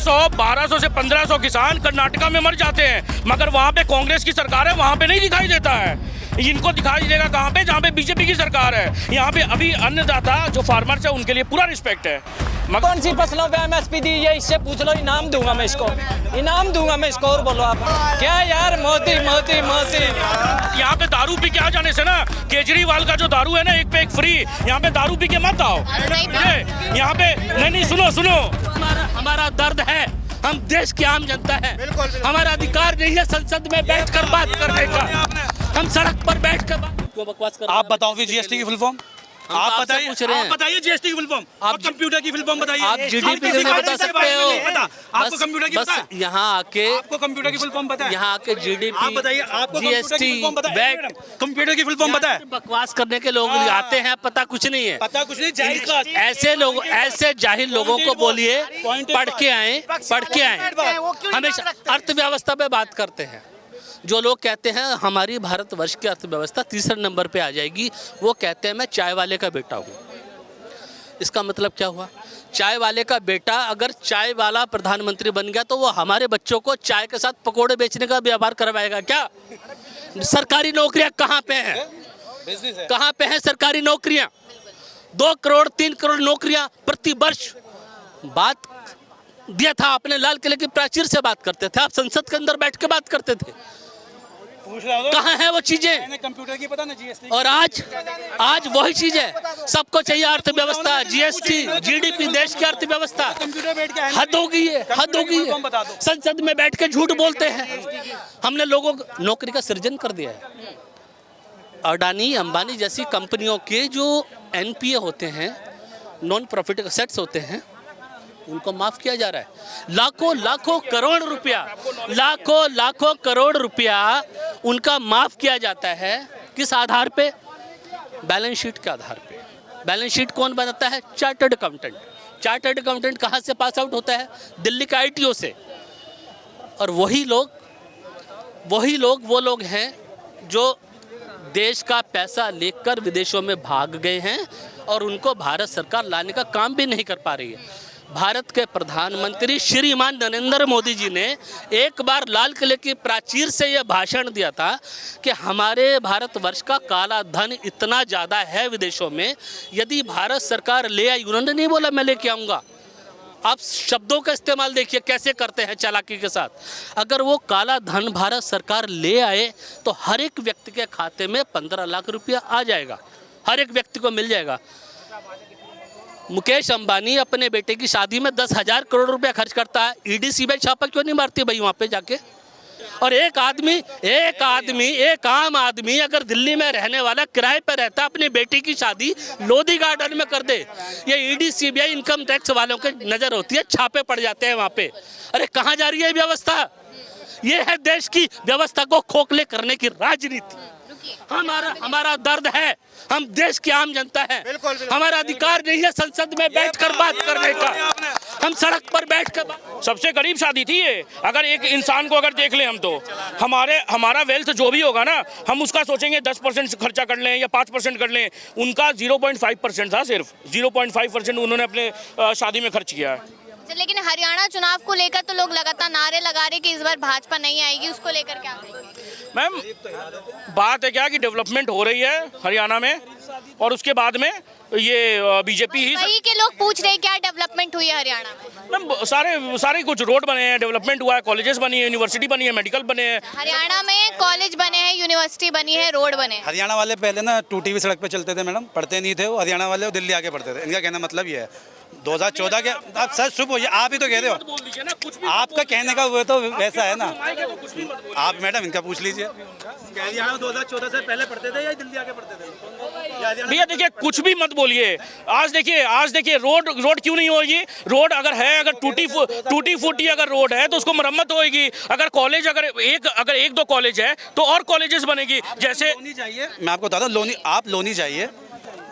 1200 से 1500 किसान कर्नाटका में मर जाते हैं, मगर वहाँ पे कांग्रेस की सरकार है, वहाँ पे नहीं दिखाई देता है। इनको दिखाई देगा कहाँ पे? जहाँ पे बीजेपी की सरकार है। यहाँ पे अभी अन्नदाता जो फार्मर्स है उनके लिए पूरा रिस्पेक्ट है। कौन सी फसलों पे एमएसपी दी है, इससे पूछ लो, इनाम दूंगा मैं इसको, इनाम दूंगा मैं इसको। और बोलो आप क्या यार, मोदी मोदी मोदी। यहाँ पे दारू पी के आ जाने से ना, केजरीवाल का जो दारू है ना, एक पे एक फ्री, यहाँ पे दारू पी के मत आओ। यहाँ पे नहीं, सुनो, हमारा दर्द है, हम देश की आम जनता है, हमारा अधिकार नहीं है संसद में बैठकर बात करने का, हम सड़क पर बैठकर क्यों बकवास कर रहे हैं? आप बताओ फिर जीएसटी की फुल फॉर्म आप बताइए जीएसटी की फुल फॉर्म, आप कंप्यूटर की फुल फॉर्म बताइए। आप जीडीपी नहीं बता सकते हो, आपको कंप्यूटर की पता है? यहाँ आके आपको कंप्यूटर की फुल फॉर्म पता है? यहाँ आके जीडीपी, आप बताइए, आपको जीएसटी, वैट, कंप्यूटर की फुल फॉर्म पता है? बकवास करने के लोग आते हैं, पता कुछ नहीं है, पता कुछ नहीं, जाहिल ऐसे लोग, ऐसे जाहिल लोगों को बोलिए पढ़ के आए। हमेशा अर्थव्यवस्था पे बात करते हैं। जो लोग कहते हैं हमारी भारतवर्ष की अर्थव्यवस्था तीसरे नंबर पे आ जाएगी, वो कहते हैं मैं चाय वाले का बेटा हूँ। इसका मतलब क्या हुआ? चाय वाले का बेटा अगर चाय वाला प्रधानमंत्री बन गया तो वो हमारे बच्चों को चाय के साथ पकोड़े बेचने का व्यापार करवाएगा क्या? सरकारी नौकरियां कहाँ पे हैं? कहाँ पे हैं सरकारी नौकरियां? 2 करोड़ 3 करोड़ नौकरियां प्रति वर्ष बात दिया था आपने, लाल किले की प्राचीर से बात करते थे, आप संसद के अंदर बैठ के बात करते थे। कहाँ है वो चीजें? कंप्यूटर की पता ना, जीएसटी। और आज वही चीज है, सबको चाहिए अर्थव्यवस्था, जीएसटी, जीडीपी, देश की अर्थव्यवस्था। हद हो गई है, हद हो गई है। संसद में बैठ के झूठ बोलते हैं। हमने लोगों को नौकरी का सृजन कर दिया है। अडानी अंबानी जैसी कंपनियों के जो एनपीए होते हैं, नॉन प्रॉफिट एसेट्स होते हैं, उनको माफ किया जा रहा है। लाखों करोड़ रुपया उनका माफ किया जाता है। किस आधार पे? बैलेंस शीट के आधार पे। बैलेंस शीट कौन बनाता है? Chartered accountant. चार्टर्ड अकाउंटेंट कहाँ से पास आउट होता है? दिल्ली का आईटीओ से। और वही लोग वो लोग हैं जो देश का पैसा लेकर विदेशों में भाग गए हैं और उनको भारत सरकार लाने का काम भी नहीं कर पा रही है। भारत के प्रधानमंत्री श्रीमान नरेंद्र मोदी जी ने एक बार लाल किले की प्राचीर से यह भाषण दिया था कि हमारे भारतवर्ष का काला धन इतना ज़्यादा है विदेशों में, यदि भारत सरकार ले आई, उन्होंने नहीं बोला मैं लेके आऊँगा। आप शब्दों का इस्तेमाल देखिए कैसे करते हैं चालाकी के साथ। अगर वो काला धन भारत सरकार ले आए तो हर एक व्यक्ति के खाते में 15 लाख रुपया आ जाएगा, हर एक व्यक्ति को मिल जाएगा। मुकेश अंबानी अपने बेटे की शादी में 10,000 करोड़ रुपया खर्च करता है, ईडी सीबीआई छापा क्यों नहीं मारती भाई वहाँ पे जाके? और एक आम आदमी अगर दिल्ली में रहने वाला किराए पर रहता, अपनी बेटी की शादी लोधी गार्डन में कर दे, ये ईडी सीबीआई इनकम टैक्स वालों की नजर होती है, छापे पड़ जाते हैं वहाँ पे। अरे कहाँ जा रही है व्यवस्था? ये है देश की व्यवस्था को खोखले करने की राजनीति। हमारा दर्द है, हम देश की आम जनता है, हमारा अधिकार नहीं है संसद में बैठकर बात करने का, हम सड़क पर बैठकर। सबसे गरीब शादी थी ये। अगर एक इंसान को अगर देख लें हम, तो हमारा वेल्थ जो भी होगा ना, हम उसका सोचेंगे 10% खर्चा कर लें या 5% कर लें। उनका 0.5% था, सिर्फ 0.5% उन्होंने अपने शादी में खर्च किया है। लेकिन हरियाणा चुनाव को लेकर तो लोग लगातार नारे लगा रहे कि इस बार भाजपा नहीं आएगी, उसको लेकर क्या कहेंगे? मैम, बात है क्या कि डेवलपमेंट हो रही है हरियाणा में, और उसके बाद में ये बीजेपी ही। वही के लोग पूछ रहे हैं क्या डेवलपमेंट हुई है हरियाणा में? मैम, सारे कुछ रोड बने हैं, डेवलपमेंट हुआ है, कॉलेजेस बनी है, यूनिवर्सिटी बनी है, मेडिकल बने हैं। हरियाणा में कॉलेज बने हैं, यूनिवर्सिटी बनी है, रोड बने हैं। हरियाणा वाले पहले ना टूटी हुई सड़क पे चलते थे मैडम, पढ़ते नहीं थे वो। हरियाणा वाले वो दिल्ली आके पढ़ते थे। इनका कहना मतलब ये है 2014 के, आप सर शुभ होइए, आप ही तो कह रहे हो, आपका कहने का वो तो वैसा है ना। आप मैडम इनका पूछ लीजिए, 2014 से पहले पढ़ते थे या दिल्ली आके पढ़ते थे? भैया देखिए, कुछ भी मत बोलिए। आज देखिए रोड क्यों नहीं होगी? रोड अगर है, अगर टूटी फूटी अगर रोड है तो उसको मरम्मत होगी। अगर कॉलेज अगर एक दो कॉलेज है तो और कॉलेजेस बनेगी। जैसे मैं आपको बता दूं, आप लोनी जाइए,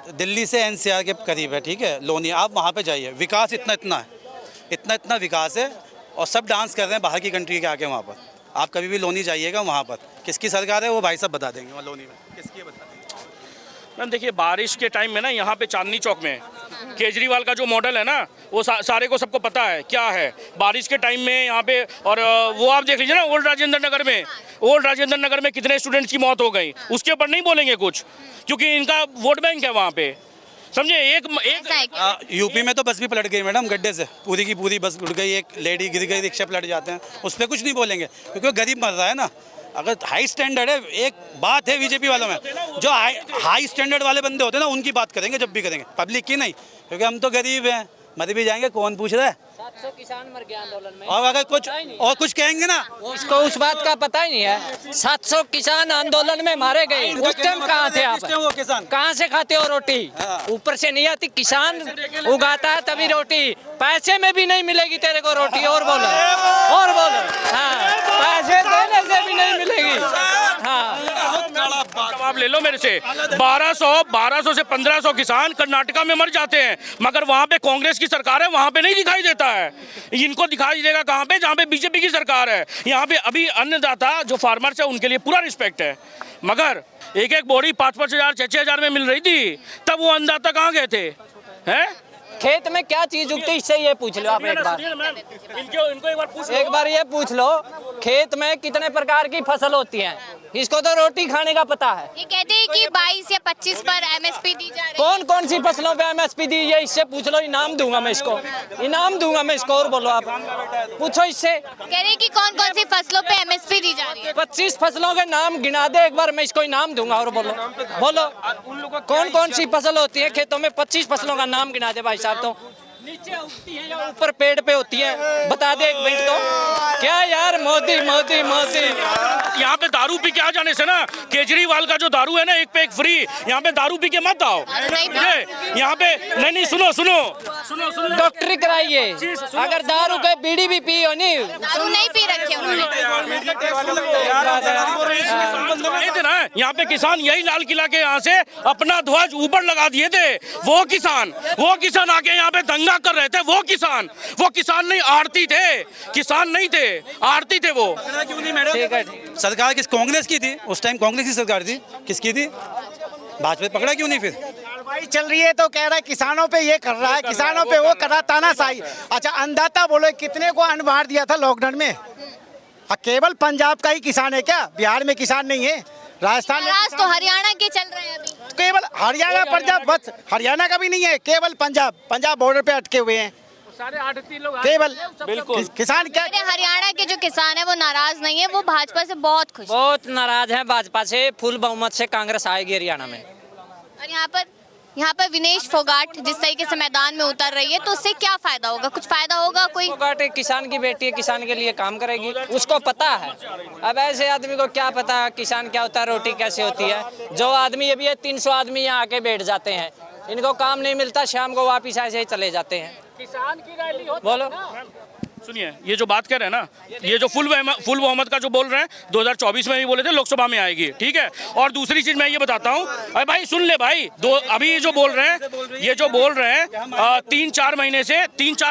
दिल्ली से एनसीआर के करीब है, ठीक है लोनी, आप वहाँ पे जाइए, विकास इतना विकास है, और सब डांस कर रहे हैं बाहर की कंट्री के आके वहाँ पर। आप कभी भी लोनी जाइएगा, वहाँ पर किसकी सरकार है वो भाई साहब बता देंगे, वहाँ लोनी में किसकी है बता देंगे। मैम देखिए, बारिश के टाइम में ना यहाँ पे चांदनी चौक में केजरीवाल का जो मॉडल है ना वो सारे को सबको पता है क्या है। बारिश के टाइम में यहाँ पे और वो आप देख लीजिए ना ओल्ड राजेंद्र नगर में कितने स्टूडेंट्स की मौत हो गई, उसके ऊपर नहीं बोलेंगे कुछ क्योंकि इनका वोट बैंक है वहाँ पे, समझे। ऐसा है क्या? यूपी में तो बस भी पलट गई मैडम गड्ढे से, पूरी की पूरी बस उड़ गई, एक लेडी गिर गई, रिक्शा पलट जाते हैं, उस पर कुछ नहीं बोलेंगे क्योंकि वो गरीब मर रहा है ना। अगर हाई स्टैंडर्ड है, एक बात है बीजेपी वालों में, जो हाई स्टैंडर्ड वाले बंदे होते हैं ना उनकी बात करेंगे जब भी करेंगे, पब्लिक की नहीं, क्योंकि हम तो गरीब हैं, मर भी जाएंगे, कौन पूछ रहा है। 700 किसान मर गए आंदोलन में। और अगर कुछ कहेंगे ना, उसको उस बात का पता ही नहीं है। 700 किसान आंदोलन में मारे गए, उस टाइम कहाँ थे आप? वो किसान कहाँ से खाते हो रोटी? ऊपर से नहीं आती, किसान उगाता है तभी रोटी, पैसे में भी नहीं मिलेगी तेरे को रोटी। और बोलो हाँ, पैसे देने से भी नहीं मिलेगी। हाँ, जवाब ले लो मेरे से। 1200 से 1500 किसान कर्नाटका में मर जाते हैं, मगर वहाँ पे कांग्रेस की सरकार है, वहाँ पे नहीं दिखाई देता है। इनको दिखाई देगा कहाँ पे? जहाँ पे बीजेपी की सरकार है। यहाँ पे अभी अन्नदाता जो फार्मर्स है उनके लिए पूरा रिस्पेक्ट है, मगर एक बोरी 5-5 हजार 6-6 हजार में मिल रही थी, तब वो अन्नदाता कहाँ गए थे? हैं? खेत में क्या चीज उगती है इससे ये पूछ लो आप एक बार। इनको एक बार पूछ लो। एक बार ये पूछ लो, खेत में कितने प्रकार की फसल होती है, इसको तो रोटी खाने का पता है। ये कहते हैं कि 22 या 25 पर एमएसपी दी जा रही है। कौन कौन सी फसलों पे एमएसपी दी है इससे पूछ लो, इनाम दूंगा मैं इसको, इनाम दूंगा मैं इसको। और बोलो आप, पूछो इससे। कह रहे हैं कि कौन कौन सी फसलों पे एमएसपी दी जा रही है। 25 फसलों के नाम गिना दे एक बार, मैं इसको इनाम दूंगा। और बोलो कौन कौन सी फसल होती है खेतों में? 25 फसलों का नाम गिना दे भाई साहब। तो नीचे उगती है या ऊपर पेड़ पे होती है, बता दे एक मिनट। तो क्या यार, मोदी यहाँ पे दारू पी के आ जाने से ना, केजरीवाल का जो दारू है ना, एक पे एक फ्री, यहाँ पे दारू पी के मत आओ। यहाँ पे नहीं, सुनो डॉक्टरी कराइए। अगर दारू के बीड़ी भी पी हो नहीं, दारू नहीं पी रखी उन्होंने। यहाँ पे किसान यही लाल किला के यहाँ से अपना ध्वज ऊपर लगा दिए थे। वो किसान आके यहाँ पे दंगा कर रहे थे। वो किसान नहीं, आड़ती थे, किसान नहीं थे, आड़ती थे वो। सरकार किस कांग्रेस की थी उस टाइम? कांग्रेस की सरकार थी, किसकी थी? भाजपा पकड़ा क्यों नहीं? फिर कार्रवाई चल रही है तो कह रहा है किसानों पे ये कर रहा है, किसानों पे वो कर रहा, तानाशाही। अच्छा, अन्नदाता बोलो, कितने को अन्न बांट दिया था लॉकडाउन में? केवल पंजाब का ही किसान है क्या? बिहार में किसान नहीं है? राजस्थान में तो हरियाणा के चल रहे हैं अभी। केवल हरियाणा, पंजाब, बस हरियाणा का भी नहीं है, केवल पंजाब बॉर्डर पे अटके हुए हैं केवल। बिल्कुल किसान क्या? हरियाणा के जो किसान है वो नाराज नहीं है, वो भाजपा से बहुत खुश है। बहुत नाराज है भाजपा से। फुल बहुमत से कांग्रेस आएगी हरियाणा में। और यहाँ पर विनेश फोगाट जिस तरीके से मैदान में उतर रही है, तो उससे क्या फायदा होगा? कुछ फायदा होगा? कोई फोगाट एक किसान की बेटी है, किसान के लिए काम करेगी, उसको पता है। अब ऐसे आदमी को क्या पता किसान क्या होता है, रोटी कैसे होती है? जो आदमी अभी 300 आदमी यहाँ आके बैठ जाते हैं, इनको काम नहीं मिलता, शाम को वापिस ऐसे ही चले जाते हैं। किसान की रैली बोलो। सुनिए, ये जो बात कर रहे हैं ना, ये जो फुल बहुमत का जो बोल रहे हैं, 2024 में भी बोले थे लोकसभा में आएगी, ठीक है। और दूसरी चीज मैं ये बताता हूँ, अरे भाई सुन ले भाई, अभी ये जो बोल रहे हैं 3-4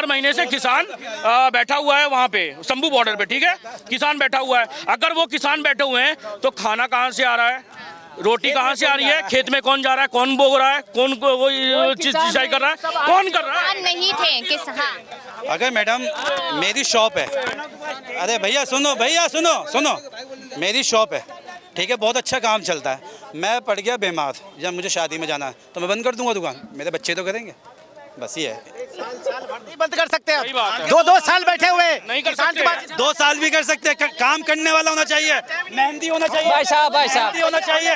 महीने से किसान बैठा हुआ है वहाँ पे शंभू बॉर्डर पे, ठीक है। किसान बैठा हुआ है, अगर वो किसान बैठे हुए हैं तो खाना कहाँ से आ रहा है? रोटी कहाँ से आ रही है? खेत में कौन जा रहा है? कौन बो रहा है? कौन वो सिंचाई कर रहा है? कौन कर रहा है? नहीं थे किसान। अगर मैडम मेरी शॉप है, अरे भैया सुनो, मेरी शॉप है, ठीक है, बहुत अच्छा काम चलता है। मैं पड़ गया बीमार, जब मुझे शादी में जाना है तो मैं बंद कर दूंगा दुकान, मेरे बच्चे तो करेंगे, बस ये है। नहीं बंद कर सकते सही बात है। 2 साल बैठे हुए नहीं कर किसान की सकते। बात। 2 साल भी कर सकते हैं, काम करने वाला होना चाहिए, मेहनती होना चाहिए, भाई साहब मेहनती होना चाहिए,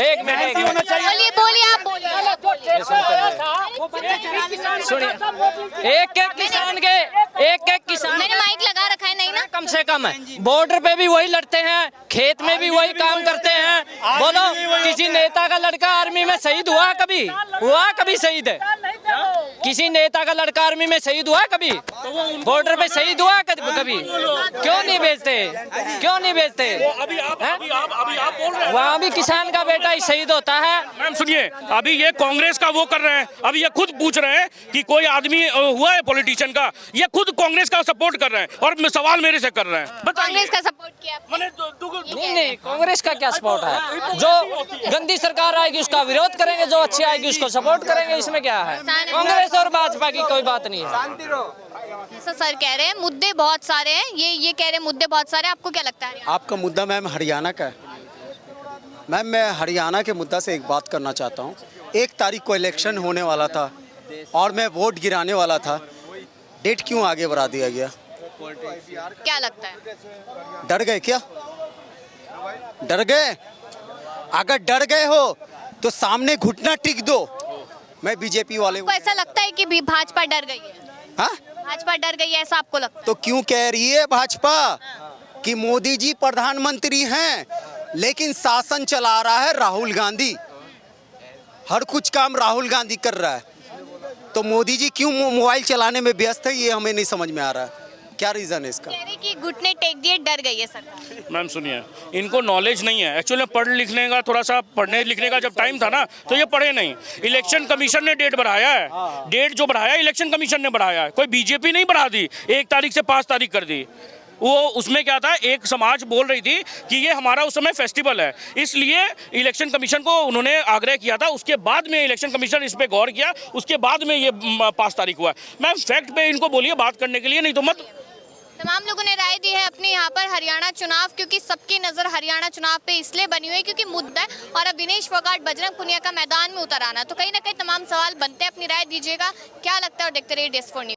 एक मेहनती मिनट होना चाहिए। बोलिए आप बोलिए। सुनिए, एक किसान मैंने माइक लगा रखा है, नहीं ना? कम से कम है, बॉर्डर पे भी वही लड़ते हैं, खेत में भी वही काम करते हैं। बोलो, किसी नेता का लड़का आर्मी में शहीद हुआ कभी शहीद है? किसी नेता का लड़का आर्मी में शहीद हुआ कभी? बॉर्डर पे शहीद हुआ कभी? क्यों नहीं भेजते? क्यों नहीं भेजते? अभी आप बोल रहे हैं वहाँ भी किसान का बेटा ही शहीद होता है। मैम सुनिए, अभी ये कांग्रेस का वो कर रहे हैं, अभी ये खुद पूछ रहे हैं कि कोई आदमी हुआ है पॉलिटिशियन का, ये खुद कांग्रेस का सपोर्ट कर रहे हैं और सवाल मेरे से कर रहे हैं। कांग्रेस का सपोर्ट किया आपने? नहीं, कांग्रेस का क्या सपोर्ट है? जो गंदी सरकार आएगी उसका विरोध करेंगे, जो अच्छी आएगी उसको सपोर्ट करेंगे, इसमें क्या है? कांग्रेस और भाजपा की कोई बात नहीं है। ऐसा सर कह रहे हैं, मुद्दे बहुत सारे हैं, ये कह रहे हैं मुद्दे बहुत सारे हैं, आपको क्या लगता है? आपका मुद्दा मैम हरियाणा का है। मैम मैं हरियाणा के मुद्दा से एक बात करना चाहता हूँ। 1 तारीख को इलेक्शन होने वाला था और मैं वोट गिराने वाला था, डेट क्यों आगे बढ़ा दिया गया? क्या लगता है? डर गए क्या? डर गए? अगर डर गए हो तो सामने घुटना टिक दो। मैं बीजेपी वाले आपको ऐसा लगता है कि भी भाजपा डर गई है? हाँ? भाजपा डर गई है ऐसा आपको लगता है? तो क्यों कह रही है भाजपा कि मोदी जी प्रधानमंत्री हैं लेकिन शासन चला रहा है राहुल गांधी, हर कुछ काम राहुल गांधी कर रहा है, तो मोदी जी क्यों मोबाइल चलाने में व्यस्त है, ये हमें नहीं समझ में आ रहा है। क्या रीजन है इसका? कह रहे कि घुटने टेक दिए, डर गई है सरकार। मैम सुनिए, इनको नॉलेज नहीं है एक्चुअली। पढ़ लिखने का थोड़ा सा पढ़ने लिखने का जब टाइम था ना तो ये पढ़े नहीं। इलेक्शन कमीशन ने डेट बढ़ाया है, डेट जो बढ़ाया इलेक्शन कमीशन ने बढ़ाया है, कोई बीजेपी नहीं बढ़ा दी। 1 तारीख से 5 तारीख कर दी। वो उसमें क्या था, एक समाज बोल रही थी कि ये हमारा उस समय फेस्टिवल है, इसलिए इलेक्शन कमीशन को उन्होंने आग्रह किया था। उसके बाद में इलेक्शन कमीशन इस पे गौर किया, उसके बाद में ये 5 तारीख हुआ। मैम फैक्ट पे इनको बोलिए बात करने के लिए, नहीं तो मत। तमाम लोगों ने राय दी है अपने यहाँ पर हरियाणा चुनाव, क्योंकि सबकी नजर हरियाणा चुनाव पे इसलिए बनी हुई है क्योंकि मुद्दा है और अब विनेश फोगाट बजरंग पुनिया का मैदान में उतर आना, तो कहीं ना कहीं तमाम सवाल बनते हैं। अपनी राय दीजिएगा, क्या लगता है, और देखते रहिए DS4 न्यूज़।